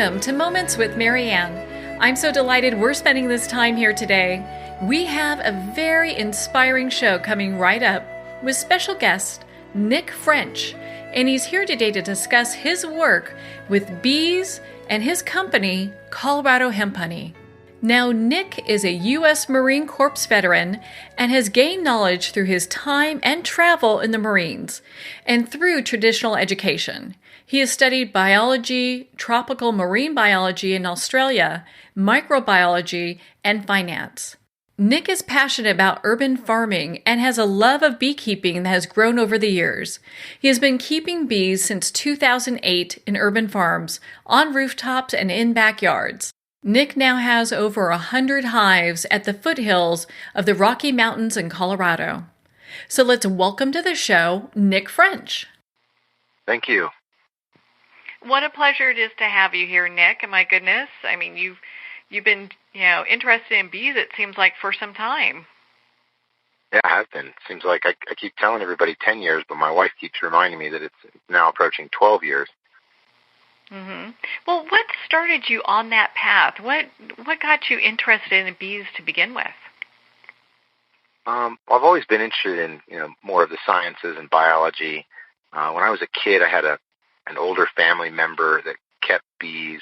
Welcome to Moments with Marianne. I'm so delighted we're spending this time here today. We have a very inspiring show coming right up with special guest Nick French, and he's here today to discuss his work with bees and his company, Colorado Hemp Honey. Now, Nick is a U.S. Marine Corps veteran and has gained knowledge through his time and travel in the Marines and through traditional education. He has studied biology, tropical marine biology in Australia, microbiology, and finance. Nick is passionate about urban farming and has a love of beekeeping that has grown over the years. He has been keeping bees since 2008 in urban farms, on rooftops, and in backyards. Nick now has over 100 hives at the foothills of the Rocky Mountains in Colorado. So let's welcome to the show, Nick French. Thank you. What a pleasure it is to have you here, Nick. And my goodness, I mean, you've been, interested in bees, it seems like, for some time. Yeah, I have been. It seems like I keep telling everybody 10 years, but my wife keeps reminding me that it's now approaching 12 years. Mm-hmm. Well, what started you on that path? What got you interested in bees to begin with? I've always been interested in, more of the sciences and biology. When I was a kid, I had an older family member that kept bees.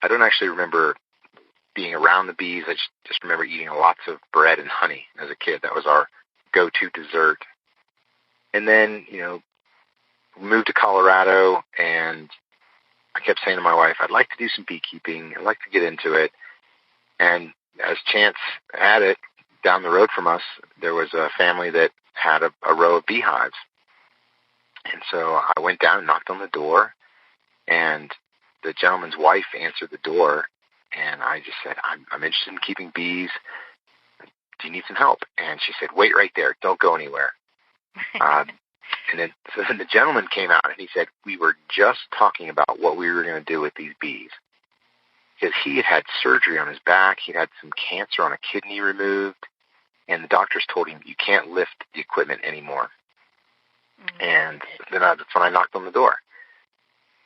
I don't actually remember being around the bees. I just remember eating lots of bread and honey as a kid. That was our go-to dessert. And then, we moved to Colorado, and I kept saying to my wife, I'd like to do some beekeeping. I'd like to get into it. And as chance had it, down the road from us, there was a family that had a row of beehives. And so I went down and knocked on the door, and the gentleman's wife answered the door, and I just said, I'm interested in keeping bees. Do you need some help? And she said, wait right there. Don't go anywhere. And then the gentleman came out, and he said, we were just talking about what we were going to do with these bees. Because he had surgery on his back. He'd had some cancer on a kidney removed, and the doctors told him, you can't lift the equipment anymore. Mm-hmm. And then that's when I knocked on the door.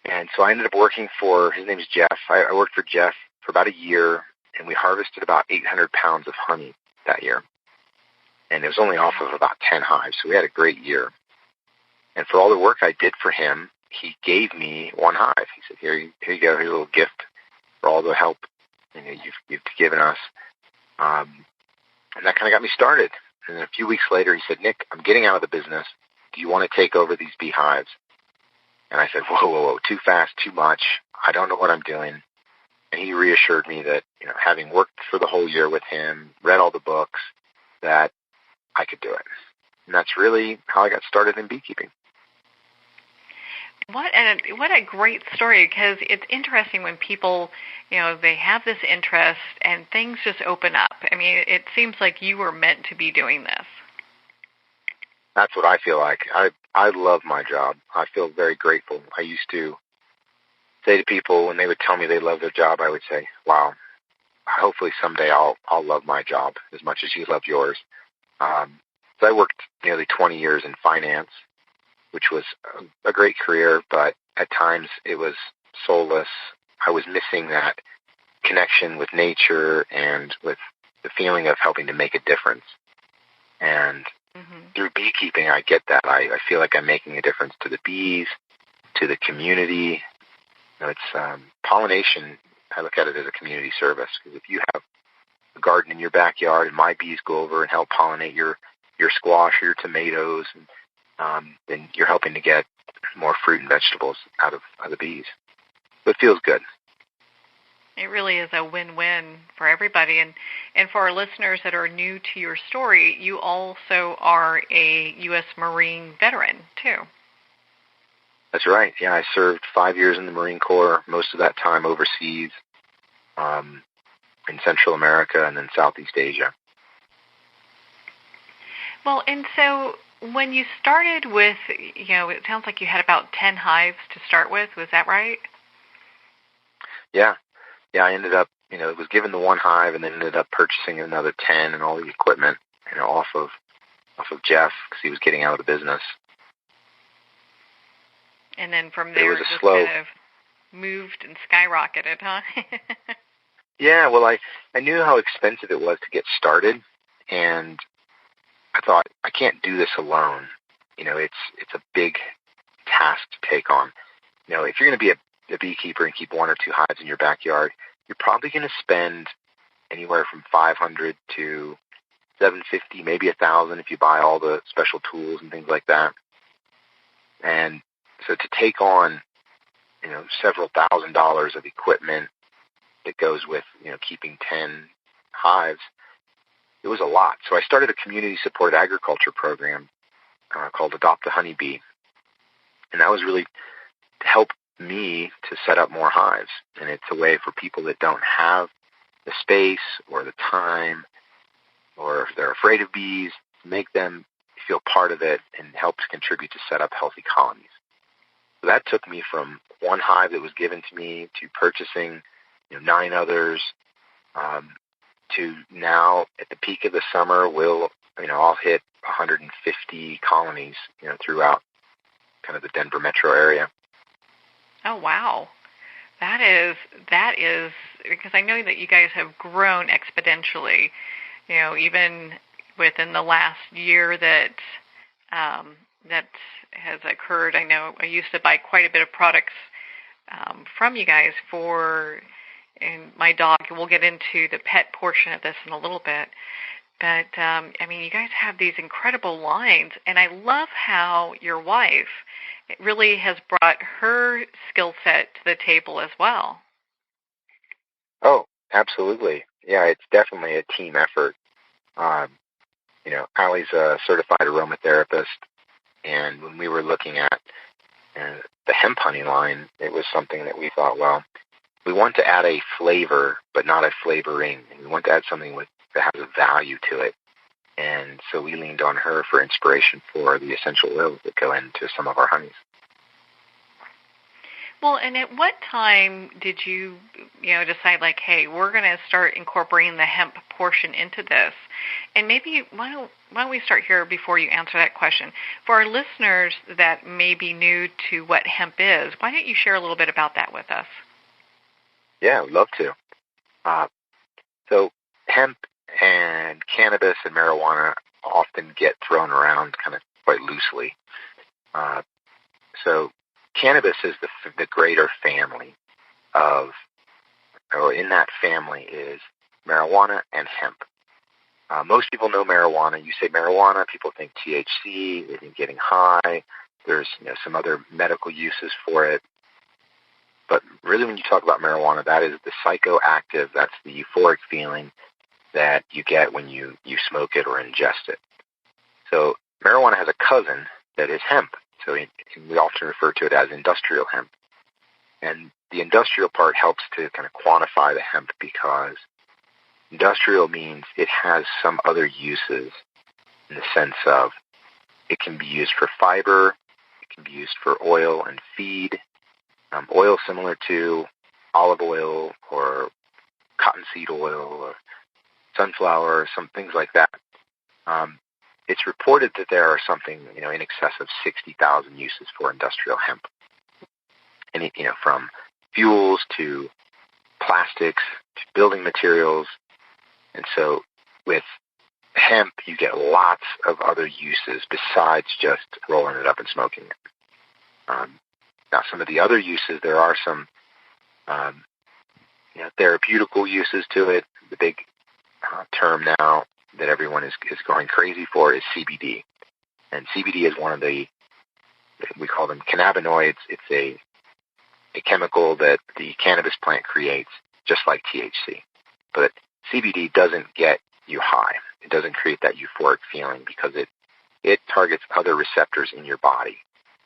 And so I ended up working for, his name is Jeff. I worked for Jeff for about a year, and we harvested about 800 pounds of honey that year. And it was only off of about 10 hives, so we had a great year. And for all the work I did for him, he gave me one hive. He said, here you go, here's a little gift for all the help you've given us. And that kind of got me started. And then a few weeks later, he said, Nick, I'm getting out of the business. Do you want to take over these beehives? And I said, whoa, too fast, too much. I don't know what I'm doing. And he reassured me that, having worked for the whole year with him, read all the books, that I could do it. And that's really how I got started in beekeeping. What a great story, because it's interesting when people, they have this interest and things just open up. I mean, it seems like you were meant to be doing this. That's what I feel like. I love my job. I feel very grateful. I used to say to people when they would tell me they love their job, I would say, wow, hopefully someday I'll love my job as much as you love yours. So I worked nearly 20 years in finance, which was a great career, but at times it was soulless. I was missing that connection with nature and with the feeling of helping to make a difference. And through beekeeping, I get that. I feel like I'm making a difference to the bees, to the community. It's pollination. I look at it as a community service, because if you have a garden in your backyard and my bees go over and help pollinate your squash or your tomatoes, then you're helping to get more fruit and vegetables out of the bees. So it feels good. It really is a win-win for everybody. And for our listeners that are new to your story, you also are a U.S. Marine veteran, too. That's right. Yeah, I served 5 years in the Marine Corps, most of that time overseas, in Central America and then Southeast Asia. Well, and so when you started with, it sounds like you had about 10 hives to start with. Was that right? Yeah. Yeah, I ended up, was given the one hive and then ended up purchasing another 10 and all the equipment, off of Jeff, because he was getting out of the business. And then from there, it was a slow. moved and skyrocketed, huh? Yeah, well, I knew how expensive it was to get started, and I thought, I can't do this alone. It's a big task to take on. If you're going to be a beekeeper and keep one or two hives in your backyard, you're probably going to spend anywhere from $500 to $750, maybe $1,000 if you buy all the special tools and things like that. And so to take on, several $1,000s of equipment that goes with, keeping 10 hives, it was a lot. So I started a community-supported agriculture program called Adopt a Honeybee. And that was really to help me to set up more hives. And it's a way for people that don't have the space or the time, or if they're afraid of bees, to make them feel part of it and help to contribute to set up healthy colonies. So that took me from one hive that was given to me to purchasing 9 others, to now at the peak of the summer, I'll hit 150 colonies, throughout kind of the Denver metro area. Oh, wow. That is, because I know that you guys have grown exponentially, even within the last year that has occurred. I know I used to buy quite a bit of products from you guys and my dog. We'll get into the pet portion of this in a little bit. But, you guys have these incredible lines, and I love how your wife really has brought her skill set to the table as well. Oh, absolutely. Yeah, it's definitely a team effort. Allie's a certified aromatherapist, and when we were looking at the hemp honey line, it was something that we thought, well, we want to add a flavor, but not a flavoring. And we want to add something that has a value to it. And so we leaned on her for inspiration for the essential oils that go into some of our honeys. Well, and at what time did you, decide, like, hey, we're going to start incorporating the hemp portion into this? And maybe why don't we start here before you answer that question? For our listeners that may be new to what hemp is, why don't you share a little bit about that with us? Yeah, I'd love to. So hemp and cannabis and marijuana often get thrown around kind of quite loosely. So cannabis is the greater family or in that family is marijuana and hemp. Most people know marijuana. You say marijuana, people think THC, they think getting high. There's some other medical uses for it. But really when you talk about marijuana, that is the psychoactive, that's the euphoric feeling that you get when you smoke it or ingest it. So marijuana has a cousin that is hemp. So we often refer to it as industrial hemp. And the industrial part helps to kind of quantify the hemp because industrial means it has some other uses in the sense of it can be used for fiber, it can be used for oil and feed, oil similar to olive oil or cottonseed oil or sunflower, some things like that. It's reported that there are something, in excess of 60,000 uses for industrial hemp. And, from fuels to plastics to building materials. And so with hemp, you get lots of other uses besides just rolling it up and smoking it. Now, some of the other uses, there are some therapeutical uses to it. The big term now that everyone is going crazy for is CBD. And CBD is one of we call them cannabinoids. It's a chemical that the cannabis plant creates, just like THC. But CBD doesn't get you high. It doesn't create that euphoric feeling because it targets other receptors in your body,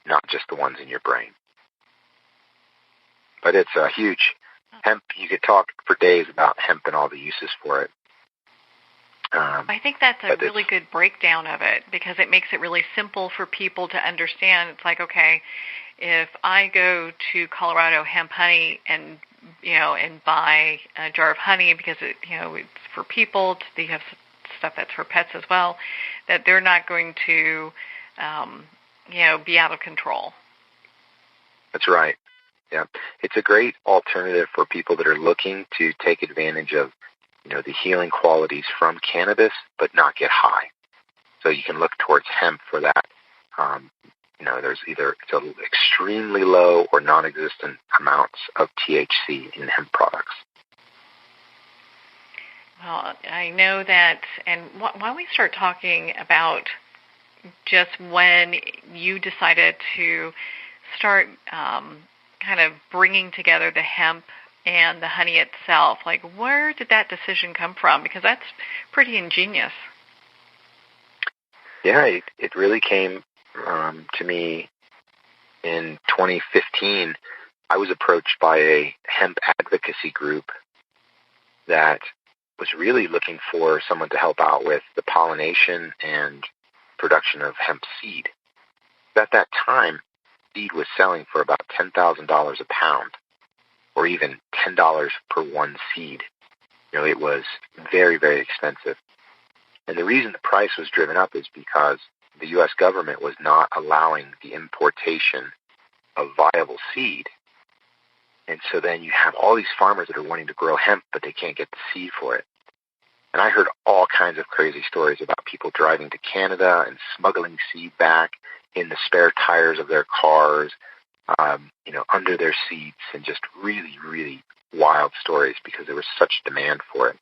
not just the ones in your brain. But it's a huge hemp. You could talk for days about hemp and all the uses for it. I think that's a really good breakdown of it because it makes it really simple for people to understand. It's like, okay, if I go to Colorado Hemp Honey and buy a jar of honey because it's for people, they have stuff that's for pets as well, that they're not going to be out of control. That's right. Yeah. It's a great alternative for people that are looking to take advantage of, the healing qualities from cannabis, but not get high. So you can look towards hemp for that. There's either it's extremely low or non-existent amounts of THC in hemp products. Well, I know that, and why don't we start talking about just when you decided to start kind of bringing together the hemp and the honey itself. Like, where did that decision come from? Because that's pretty ingenious. Yeah, it really came to me in 2015. I was approached by a hemp advocacy group that was really looking for someone to help out with the pollination and production of hemp seed. At that time, seed was selling for about $10,000 a pound, or even $10 per one seed. It was very, very expensive. And the reason the price was driven up is because the U.S. government was not allowing the importation of viable seed. And so then you have all these farmers that are wanting to grow hemp, but they can't get the seed for it. And I heard all kinds of crazy stories about people driving to Canada and smuggling seed back in the spare tires of their cars, under their seats, and just really, really wild stories because there was such demand for it.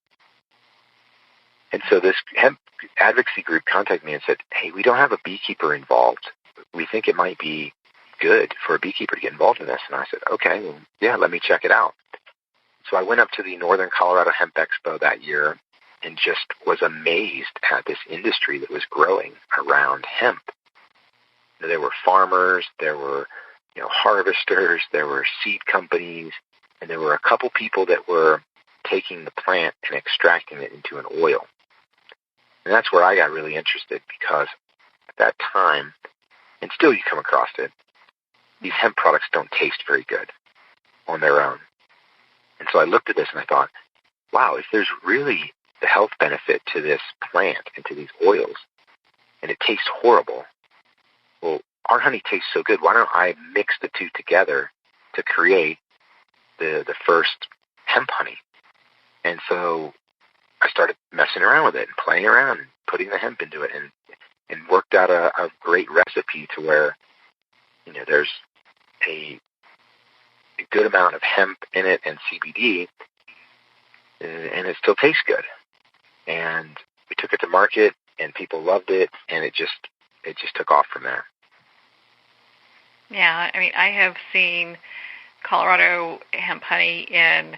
And so this hemp advocacy group contacted me and said, hey, we don't have a beekeeper involved. We think it might be good for a beekeeper to get involved in this. And I said, okay, well, yeah, let me check it out. So I went up to the Northern Colorado Hemp Expo that year and just was amazed at this industry that was growing around hemp. There were farmers, there were harvesters, there were seed companies, and there were a couple people that were taking the plant and extracting it into an oil. And that's where I got really interested because at that time, and still you come across it, these hemp products don't taste very good on their own. And so I looked at this and I thought, wow, if there's really the health benefit to this plant and to these oils, and it tastes horrible, well, our honey tastes so good, why don't I mix the two together to create the first hemp honey? And so I started messing around with it and playing around and putting the hemp into it and worked out a great recipe to where, there's a good amount of hemp in it and CBD, and it still tastes good. And we took it to market and people loved it, and it just took off from there. Yeah, I mean, I have seen Colorado hemp honey in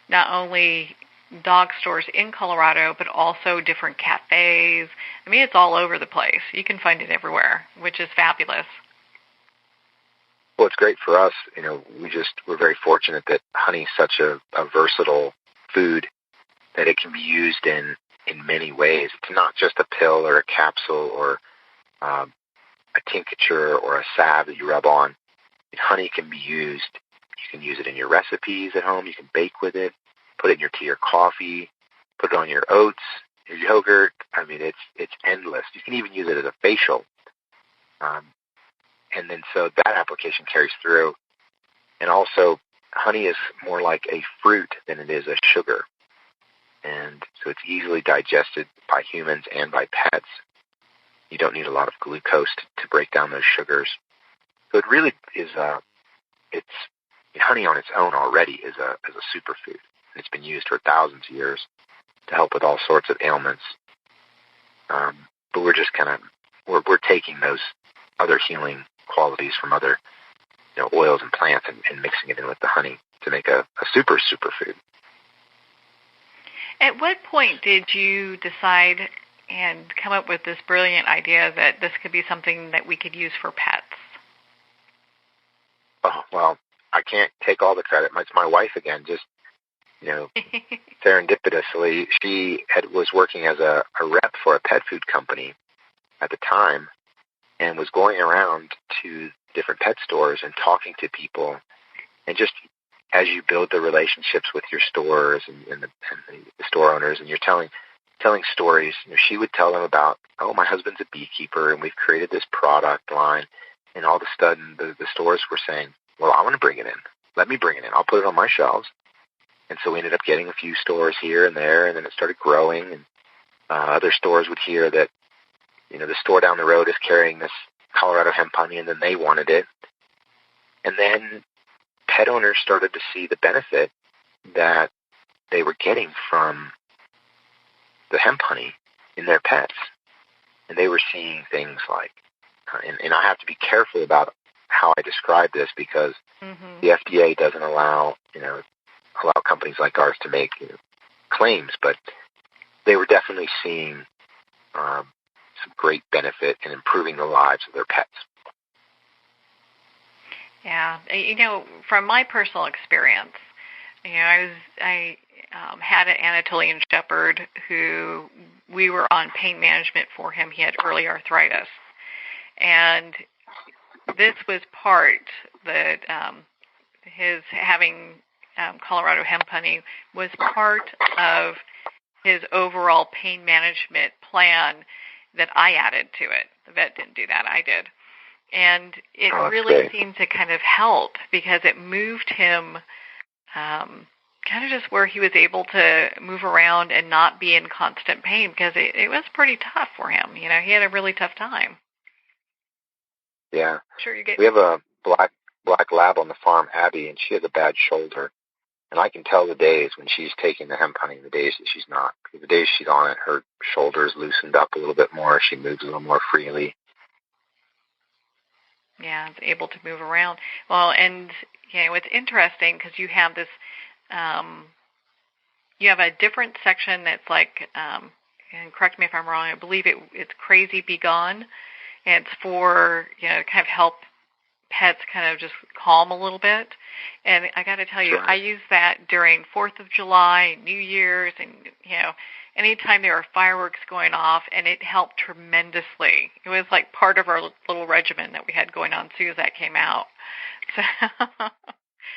not only dog stores in Colorado, but also different cafes. I mean, it's all over the place. You can find it everywhere, which is fabulous. Well, it's great for us. We're very fortunate that honey is such a versatile food that it can be used in many ways. It's not just a pill or a capsule or a tincture or a salve that you rub on. Honey can be used. You can use it in your recipes at home. You can bake with it, put it in your tea or coffee, put it on your oats, your yogurt. I mean, it's endless. You can even use it as a facial. And then so that application carries through. And also, honey is more like a fruit than it is a sugar. And so it's easily digested by humans and by pets. You don't need a lot of glucose to break down those sugars. So it really is honey on its own already is a superfood. And it's been used for thousands of years to help with all sorts of ailments. But we're just we're taking those other healing qualities from other oils and plants and mixing it in with the honey to make a superfood. At what point did you decide and come up with this brilliant idea that this could be something that we could use for pets? Oh, well, I can't take all the credit. It's my wife again, just, serendipitously. She was working as a rep for a pet food company at the time and was going around to different pet stores and talking to people. And just as you build the relationships with your stores and the store owners, and you're telling stories, she would tell them about, oh, my husband's a beekeeper and we've created this product line. And all of a sudden the stores were saying, well, I want to bring it in. let me bring it in. I'll put it on my shelves. And so we ended up getting a few stores here and there, and then it started growing. And other stores would hear that, the store down the road is carrying this Colorado hemp honey, and then they wanted it. And then pet owners started to see the benefit that they were getting from the hemp honey in their pets. And they were seeing things like, and I have to be careful about how I describe this because the FDA doesn't allow companies like ours to make claims, but they were definitely seeing some great benefit in improving the lives of their pets. Yeah, from my personal experience, I had an Anatolian Shepherd who we were on pain management for him. He had early arthritis, and this was part that his having Colorado hemp honey was part of his overall pain management plan that I added to it. The vet didn't do that, I did. And it really seemed to kind of help because it moved him kind of just where he was able to move around and not be in constant pain because it was pretty tough for him. He had a really tough time. Yeah. Sure, we have a black lab on the farm, Abby, and she has a bad shoulder. And I can tell the days when she's taking the hemp honey and the days that she's not. The days she's on it, her shoulders loosened up a little bit more. She moves a little more freely. Yeah, it's able to move around. Well, and it's interesting because you have this, you have a different section that's like, and correct me if I'm wrong, I believe it's Crazy Be Gone. And it's for, to kind of help pets kind of just calm a little bit. And I got to tell you, I use that during 4th of July, New Year's, and, anytime there are fireworks going off, and it helped tremendously. It was like part of our little regimen that we had going on as soon as that came out. So,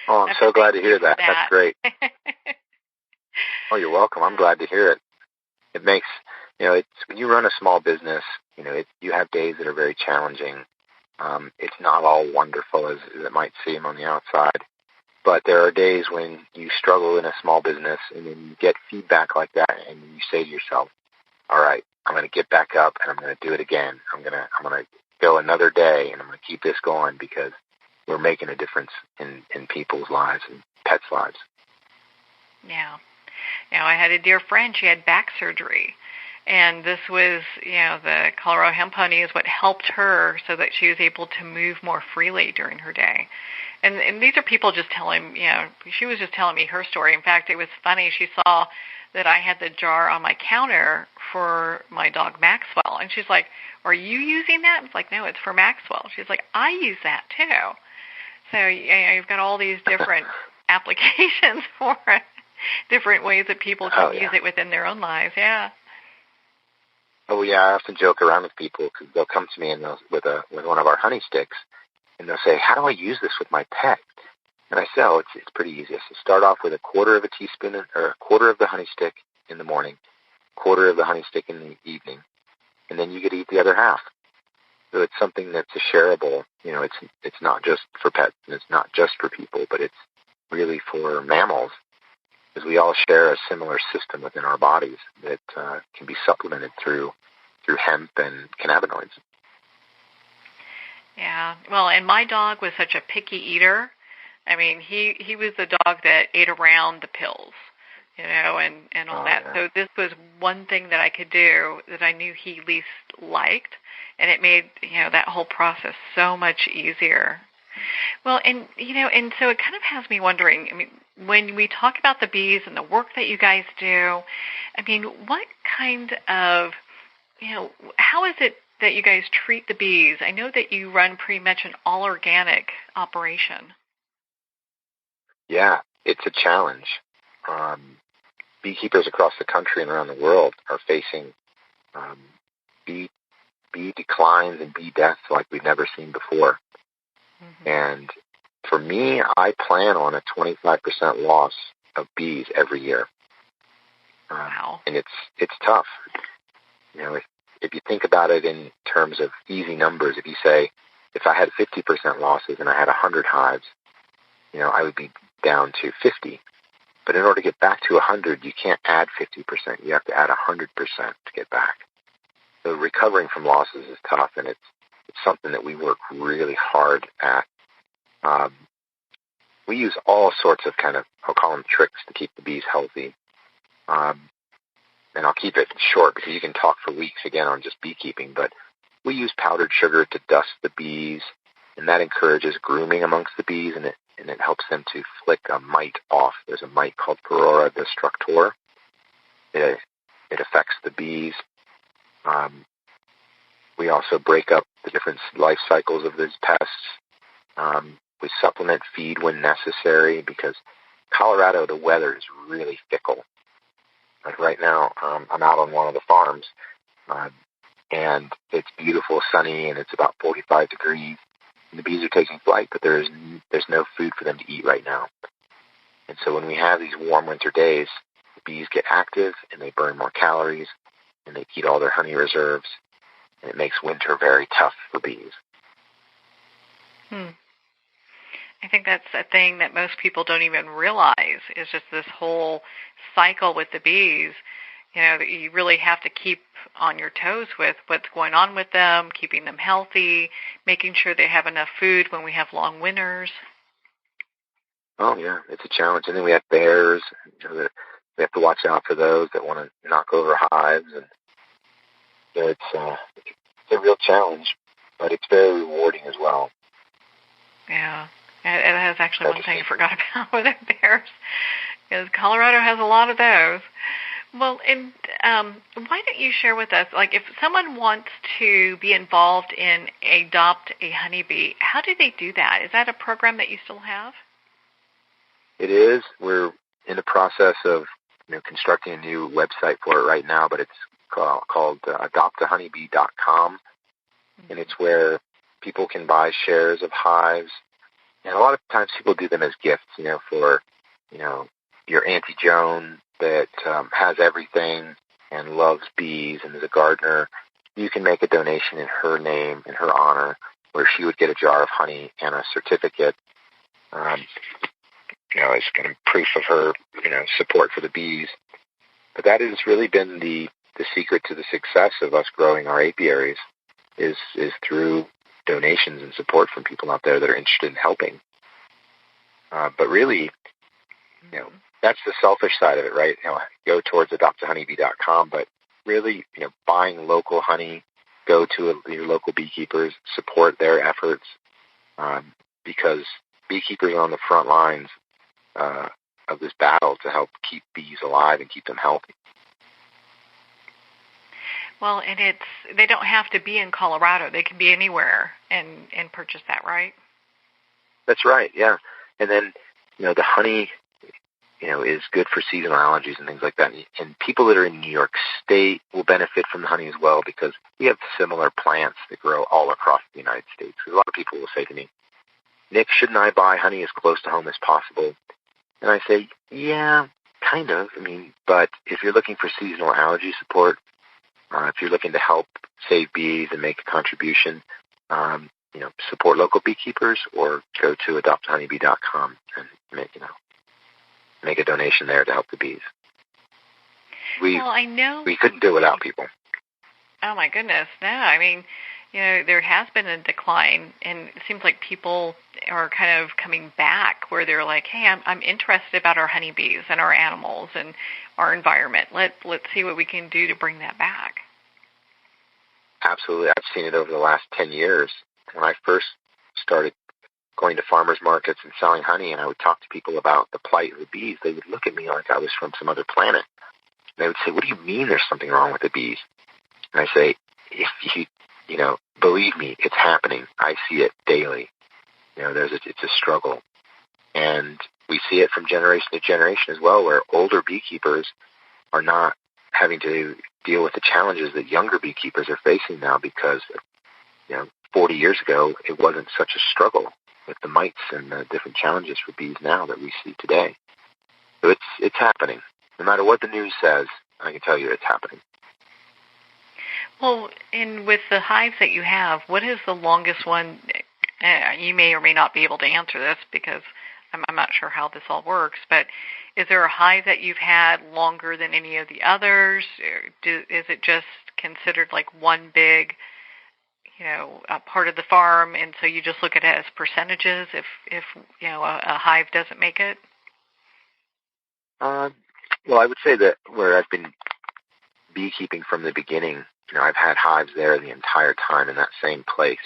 I'm so glad to hear that. That's great. Oh, you're welcome. I'm glad to hear it. It makes, it's when you run a small business, you have days that are very challenging. It's not all wonderful as it might seem on the outside. But there are days when you struggle in a small business and then you get feedback like that and you say to yourself, all right, I'm going to get back up and I'm going to do it again. I'm going to go another day and I'm going to keep this going because we're making a difference in people's lives and pets' lives. Yeah. I had a dear friend, she had back surgery. And this was, the Colorado hemp honey is what helped her so that she was able to move more freely during her day. And these are people just telling, she was just telling me her story. In fact, it was funny. She saw that I had the jar on my counter for my dog Maxwell. And she's like, are you using that? It's like, no, it's for Maxwell. She's like, I use that too. So you've got all these different applications for it, different ways that people can use it within their own lives. Yeah. Oh yeah, I often joke around with people because they'll come to me and with one of our honey sticks, and they'll say, "How do I use this with my pet?" And I say, "Oh, it's pretty easy. So start off with a quarter of a teaspoon or a quarter of the honey stick in the morning, quarter of the honey stick in the evening, and then you get to eat the other half." So it's something that's a shareable. It's not just for pets and it's not just for people, but it's really for mammals. Because we all share a similar system within our bodies that can be supplemented through hemp and cannabinoids. Yeah, well, and my dog was such a picky eater. I mean, he was the dog that ate around the pills, and all that. Yeah. So this was one thing that I could do that I knew he least liked, and it made that whole process so much easier. Well, and so it kind of has me wondering, I mean, when we talk about the bees and the work that you guys do, I mean, what kind of, how is it that you guys treat the bees? I know that you run pretty much an all-organic operation. Yeah, it's a challenge. Beekeepers across the country and around the world are facing bee declines and bee deaths like we've never seen before. Mm-hmm. And for me, I plan on a 25% loss of bees every year. Wow. And it's tough. If you think about it in terms of easy numbers, if you say, if I had 50% losses and I had 100 hives, I would be down to 50. But in order to get back to 100, you can't add 50%. You have to add 100% to get back. So recovering from losses is tough, and it's something that we work really hard at. We use all sorts of kind of, I'll call them tricks to keep the bees healthy. And I'll keep it short because you can talk for weeks again on just beekeeping, but we use powdered sugar to dust the bees, and that encourages grooming amongst the bees, and it helps them to flick a mite off. There's a mite called Perora destructor. It affects the bees. We also break up the different life cycles of these pests. We supplement feed when necessary because Colorado, the weather is really fickle. Like right now, I'm out on one of the farms, and it's beautiful, sunny, and it's about 45 degrees. And the bees are taking flight, but there's no food for them to eat right now. And so when we have these warm winter days, the bees get active, and they burn more calories, and they eat all their honey reserves, and it makes winter very tough for bees. I think that's a thing that most people don't even realize is just this whole cycle with the bees, that you really have to keep on your toes with what's going on with them, keeping them healthy, making sure they have enough food when we have long winters. Oh, yeah, it's a challenge. And then we have bears. We have to watch out for those that want to knock over hives. And it's a real challenge, but it's very rewarding as well. Yeah. And that's actually one thing I forgot about with the bears, is Colorado has a lot of those. Well, and why don't you share with us, like if someone wants to be involved in Adopt a Honeybee, how do they do that? Is that a program that you still have? It is. We're in the process of constructing a new website for it right now, but it's called adoptahoneybee.com, and it's where people can buy shares of hives. And a lot of times people do them as gifts, for, your Auntie Joan that has everything and loves bees and is a gardener. You can make a donation in her name, in her honor, where she would get a jar of honey and a certificate, as kind of proof of her, support for the bees. But that has really been the secret to the success of us growing our apiaries is through donations and support from people out there that are interested in helping. But really, that's the selfish side of it, right? Go towards adoptahoneybee.com, but really, buying local honey, go to your local beekeepers, support their efforts, because beekeepers are on the front lines of this battle to help keep bees alive and keep them healthy. Well, and they don't have to be in Colorado. They can be anywhere and purchase that, right? That's right, yeah. And then, the honey, is good for seasonal allergies and things like that. And people that are in New York State will benefit from the honey as well because we have similar plants that grow all across the United States. A lot of people will say to me, Nick, shouldn't I buy honey as close to home as possible? And I say, yeah, kind of. But if you're looking for seasonal allergy support, if you're looking to help save bees and make a contribution, support local beekeepers or go to adoptahoneybee.com and make a donation there to help the bees. I know we couldn't do it without people. Oh my goodness, no. There has been a decline, and it seems like people are kind of coming back where they're like, hey, I'm interested about our honeybees and our animals and our environment. Let's see what we can do to bring that back. Absolutely. I've seen it over the last 10 years. When I first started going to farmers markets and selling honey, and I would talk to people about the plight of the bees, they would look at me like I was from some other planet. And they would say, what do you mean there's something wrong with the bees? And I say, if you, believe me, it's happening. I see it daily. It's a struggle. And we see it from generation to generation as well, where older beekeepers are not having to deal with the challenges that younger beekeepers are facing now because, 40 years ago, it wasn't such a struggle with the mites and the different challenges for bees now that we see today. So it's happening. No matter what the news says, I can tell you it's happening. Well, and with the hives that you have, what is the longest one? You may or may not be able to answer this because I'm not sure how this all works, but is there a hive that you've had longer than any of the others? Is it just considered like one big, part of the farm, and so you just look at it as percentages if a hive doesn't make it? Well, I would say that where I've been beekeeping from the beginning, I've had hives there the entire time in that same place.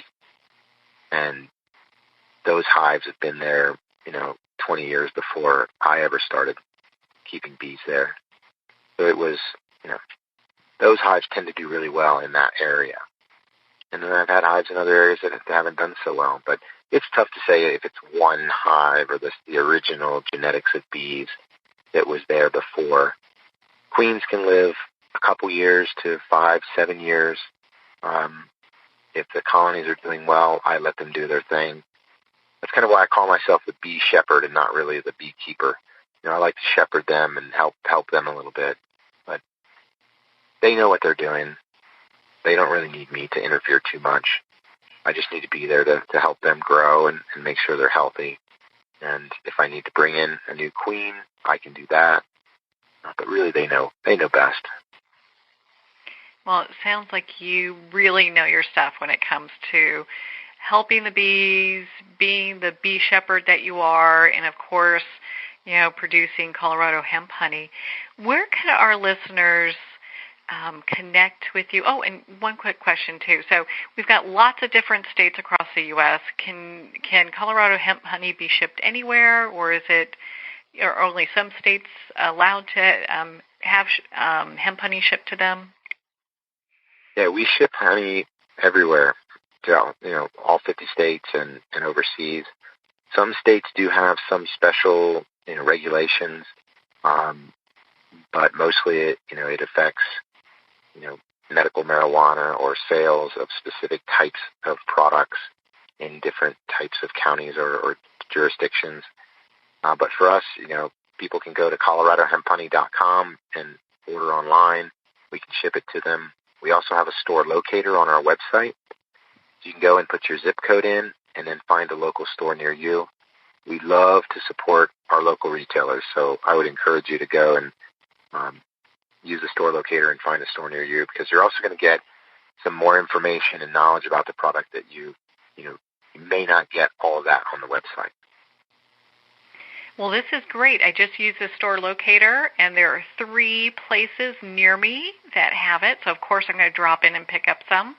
And those hives have been there, 20 years before I ever started keeping bees there. So it was, those hives tend to do really well in that area. And then I've had hives in other areas that haven't done so well. But it's tough to say if it's one hive or the original genetics of bees that was there before. Queens can live a couple years to 5-7 years. If the colonies are doing well, I let them do their thing. That's kind of why I call myself the bee shepherd and not really the beekeeper. I like to shepherd them and help them a little bit. But they know what they're doing. They don't really need me to interfere too much. I just need to be there to help them grow and make sure they're healthy. And if I need to bring in a new queen, I can do that. But really, they know best. Well, it sounds like you really know your stuff when it comes to helping the bees, being the bee shepherd that you are, and of course, producing Colorado hemp honey. Where can our listeners connect with you? Oh, and one quick question too. So we've got lots of different states across the U.S. Can Colorado hemp honey be shipped anywhere, or is it are only some states allowed to have hemp honey shipped to them? Yeah, we ship honey everywhere to all 50 states and overseas. Some states do have some special regulations, but mostly it affects medical marijuana or sales of specific types of products in different types of counties or jurisdictions. But for us, people can go to coloradohemphoney.com and order online. We can ship it to them. We also have a store locator on our website. So you can go and put your zip code in and then find a local store near you. We love to support our local retailers, so I would encourage you to go and use the store locator and find a store near you, because you're also going to get some more information and knowledge about the product that you may not get all of that on the website. Well, this is great. I just used the store locator, and there are 3 places near me that have it. So, of course, I'm going to drop in and pick up some.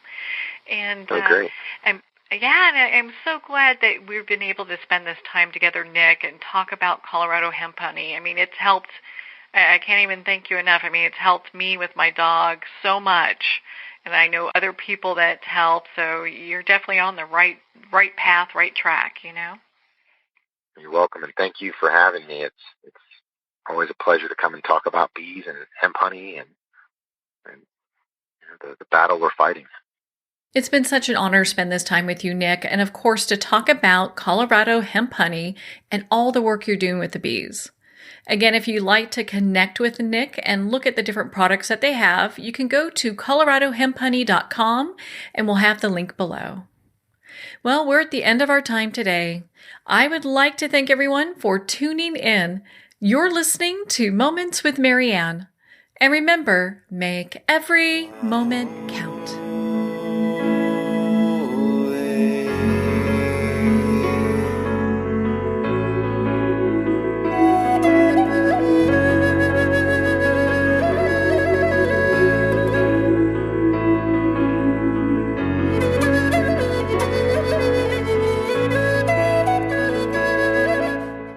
And great. I'm so glad that we've been able to spend this time together, Nick, and talk about Colorado hemp honey. I mean, it's helped. I can't even thank you enough. I mean, it's helped me with my dog so much, and I know other people that it's helped. So you're definitely on the right path, right track. You're welcome, and thank you for having me. It's always a pleasure to come and talk about bees and hemp honey and the battle we're fighting. It's been such an honor to spend this time with you, Nick, and of course to talk about Colorado hemp honey and all the work you're doing with the bees. Again, if you'd like to connect with Nick and look at the different products that they have, you can go to coloradohemphoney.com and we'll have the link below. Well, we're at the end of our time today. I would like to thank everyone for tuning in. You're listening to Moments with Marianne. And remember, make every moment count.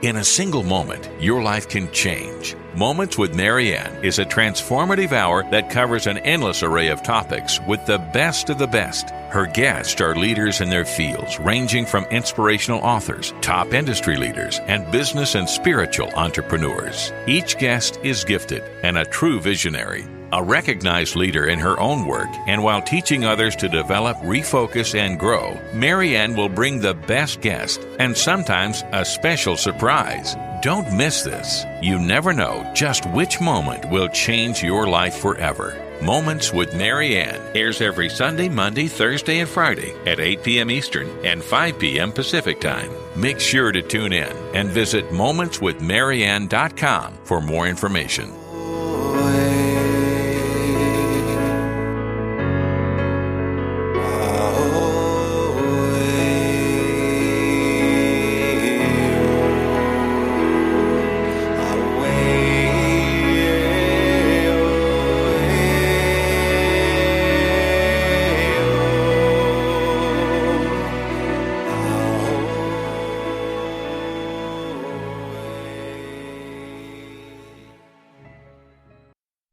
In a single moment, your life can change. Moments with Marianne is a transformative hour that covers an endless array of topics with the best of the best. Her guests are leaders in their fields, ranging from inspirational authors, top industry leaders, and business and spiritual entrepreneurs. Each guest is gifted and a true visionary, a recognized leader in her own work, and while teaching others to develop, refocus, and grow, Marianne will bring the best guest and sometimes a special surprise. Don't miss this. You never know just which moment will change your life forever. Moments with Marianne airs every Sunday, Monday, Thursday, and Friday at 8 p.m. Eastern and 5 p.m. Pacific Time. Make sure to tune in and visit momentswithmarianne.com for more information.